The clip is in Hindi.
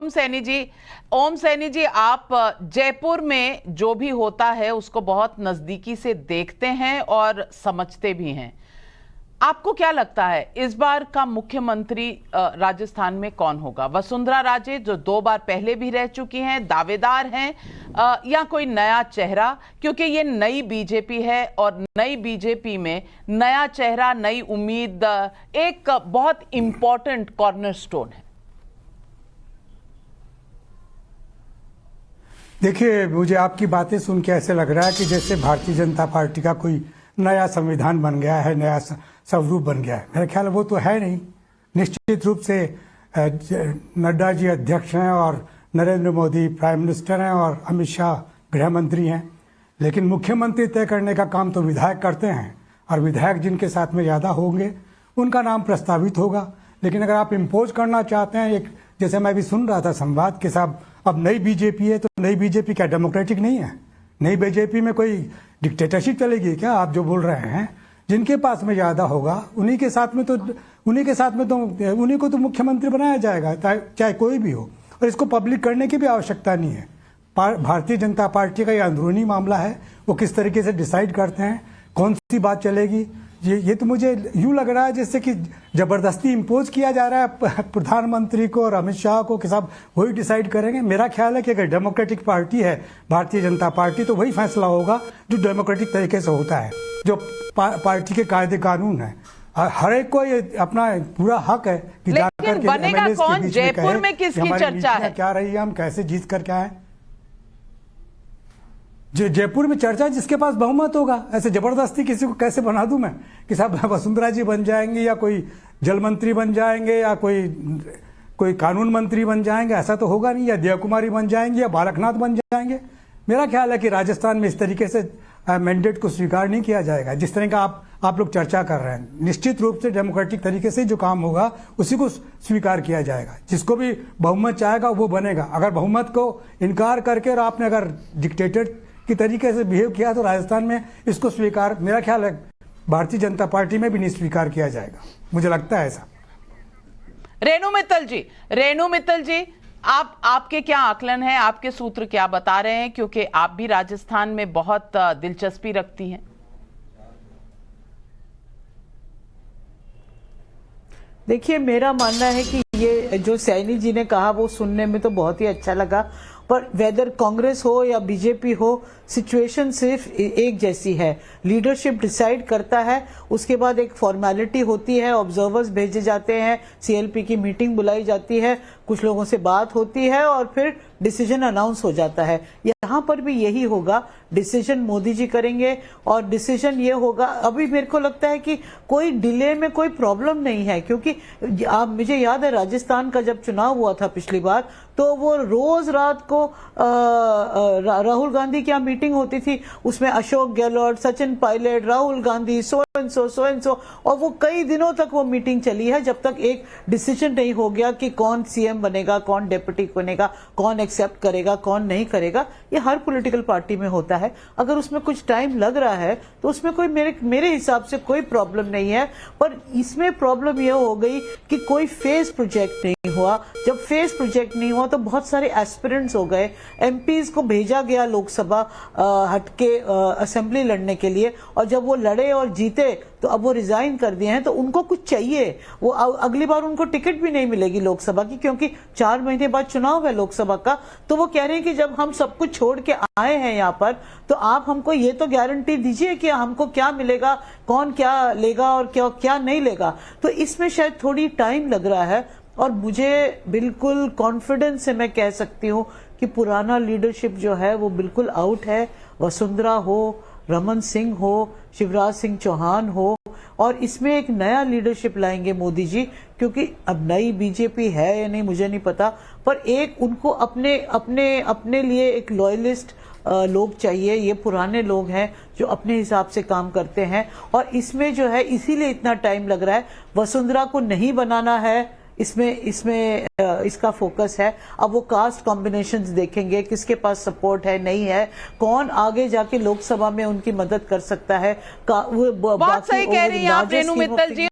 ओम सैनी जी, आप जयपुर में जो भी होता है उसको बहुत नजदीकी से देखते हैं और समझते भी हैं। आपको क्या लगता है इस बार का मुख्यमंत्री राजस्थान में कौन होगा? वसुंधरा राजे जो 2 बार पहले भी रह चुकी हैं, दावेदार हैं, या कोई नया चेहरा? क्योंकि ये नई बीजेपी है और नई बीजेपी में नया चेहरा, नई उम्मीद एक बहुत इंपॉर्टेंट कॉर्नरस्टोन है। देखिए, मुझे आपकी बातें सुन के ऐसे लग रहा है कि जैसे भारतीय जनता पार्टी का कोई नया संविधान बन गया है, नया स्वरूप बन गया है। मेरा ख्याल है वो तो है नहीं। निश्चित रूप से नड्डा जी अध्यक्ष हैं और नरेंद्र मोदी प्राइम मिनिस्टर हैं और अमित शाह गृह मंत्री हैं, लेकिन मुख्यमंत्री तय करने का काम तो विधायक करते हैं और विधायक जिनके साथ में ज़्यादा होंगे उनका नाम प्रस्तावित होगा। लेकिन अगर आप इम्पोज करना चाहते हैं, एक जैसे मैं भी सुन रहा था संवाद के साथ, अब नई बीजेपी है तो नई बीजेपी क्या डेमोक्रेटिक नहीं है? नई बीजेपी में कोई डिक्टेटरशिप चलेगी क्या? आप जो बोल रहे हैं, जिनके पास में ज़्यादा होगा उन्हीं के साथ में तो उन्हीं को तो मुख्यमंत्री बनाया जाएगा, चाहे कोई भी हो। और इसको पब्लिक करने की भी आवश्यकता नहीं है। भारतीय जनता पार्टी का ये अंदरूनी मामला है, वो किस तरीके से डिसाइड करते हैं कौन सी बात चलेगी। ये तो मुझे यूँ लग रहा है जैसे कि ज़बरदस्ती इम्पोज किया जा रहा है प्रधानमंत्री को और अमित शाह को कि साहब वही डिसाइड करेंगे। मेरा ख्याल है कि अगर डेमोक्रेटिक पार्टी है भारतीय जनता पार्टी तो वही फैसला होगा जो डेमोक्रेटिक तरीके से होता है, जो पार्टी के कायदे कानून है। हर एक को ये अपना पूरा हक है कि जाकर के बनेगा कौन? जयपुर में किसकी चर्चा है? क्या रही है, हम कैसे जीत कर क्या है? जयपुर में चर्चा जिसके पास बहुमत होगा। ऐसे जबरदस्ती किसी को कैसे बना दूं मैं कि साहब वसुंधरा जी बन जाएंगे या कोई जल मंत्री बन जाएंगे या कोई कानून मंत्री बन जाएंगे? ऐसा तो होगा नहीं। या दिया कुमारी बन जाएंगे या बालकनाथ बन जाएंगे। मेरा ख्याल है कि राजस्थान में इस तरीके से मैंडेट को स्वीकार नहीं किया जाएगा जिस तरह का आप लोग चर्चा कर रहे हैं। निश्चित रूप से डेमोक्रेटिक तरीके से जो काम होगा उसी को स्वीकार किया जाएगा। जिसको भी बहुमत चाहेगा वो बनेगा। अगर बहुमत को इनकार करके और आपने अगर डिक्टेटर की तरीके से बिहेव किया तो राजस्थान में इसको स्वीकार, मेरा ख्याल है भारतीय जनता पार्टी में भी नहीं स्वीकार किया जाएगा। मुझे लगता है ऐसा। रेणु मित्तल जी, आपके क्या आकलन है, आपके सूत्र क्या बता रहे हैं? क्योंकि आप भी राजस्थान में बहुत दिलचस्पी रखती हैं। देखिए, मेरा मानना है कि ये जो सैनी जी ने कहा वो सुनने में तो बहुत ही अच्छा लगा, पर वेदर कांग्रेस हो या बीजेपी हो, सिचुएशन सिर्फ एक जैसी है। लीडरशिप डिसाइड करता है, उसके बाद एक फॉर्मेलिटी होती है, ऑब्जर्वर्स भेजे जाते हैं, सीएलपी की मीटिंग बुलाई जाती है, कुछ लोगों से बात होती है और फिर डिसीजन अनाउंस हो जाता है। यहाँ पर भी यही होगा। डिसीजन मोदी जी करेंगे और डिसीजन ये होगा। अभी मेरे को लगता है कि कोई डिले में कोई प्रॉब्लम नहीं है, क्योंकि आप, मुझे याद है राजस्थान का जब चुनाव हुआ था पिछली बार, तो वो रोज रात को राहुल गांधी की मीटिंग होती थी, उसमें Ashok Gehlot, Sachin Pilot, Rahul Gandhi, so and so, और वो कई दिनों तक वो मीटिंग चली है जब तक एक डिसीजन नहीं हो गया कि कौन सीएम बनेगा, कौन डिप्टी बनेगा, कौन एक्सेप्ट करेगा, कौन नहीं करेगा। ये हर पॉलिटिकल पार्टी में होता है। अगर उसमें कुछ टाइम लग रहा है तो उसमें कोई मेरे हिसाब से कोई प्रॉब्लम नहीं है। पर इसमें प्रॉब्लम ये हो गई कि कोई फेज प्रोजेक्ट नहीं हुआ। जब फेज प्रोजेक्ट नहीं हुआ तो बहुत सारे एस्पिरेंट्स हो गए। एमपीज को भेजा गया लोकसभा हटके असेंबली लड़ने के लिए, और जब वो लड़े और जीते तो अब वो रिजाइन कर दिए हैं। तो उनको कुछ चाहिए, वो अगली बार उनको टिकट भी नहीं मिलेगी लोकसभा की, क्योंकि 4 महीने बाद चुनाव है लोकसभा का। तो वो कह रहे हैं कि जब हम सब कुछ छोड़ के आए हैं यहाँ पर, तो आप हमको ये तो गारंटी दीजिए कि हमको क्या मिलेगा, कौन क्या लेगा और क्या नहीं लेगा। तो इसमें शायद थोड़ी टाइम लग रहा है। और मुझे बिल्कुल कॉन्फिडेंस से मैं कह सकती हूँ कि पुराना लीडरशिप जो है वो बिल्कुल आउट है। वसुंधरा हो, रमन सिंह हो, शिवराज सिंह चौहान हो, और इसमें एक नया लीडरशिप लाएंगे मोदी जी। क्योंकि अब नई बीजेपी है या नहीं मुझे नहीं पता, पर एक उनको अपने लिए एक लॉयलिस्ट लोग चाहिए। ये पुराने लोग हैं जो अपने हिसाब से काम करते हैं, और इसमें जो है इसीलिए इतना टाइम लग रहा है। वसुंधरा को नहीं बनाना है, इसमें इसका फोकस है। अब वो कास्ट कॉम्बिनेशंस देखेंगे, किसके पास सपोर्ट है, नहीं है, कौन आगे जाके लोकसभा में उनकी मदद कर सकता है। बहुत सही कह रही हैं आप रेणु मित्तल जी।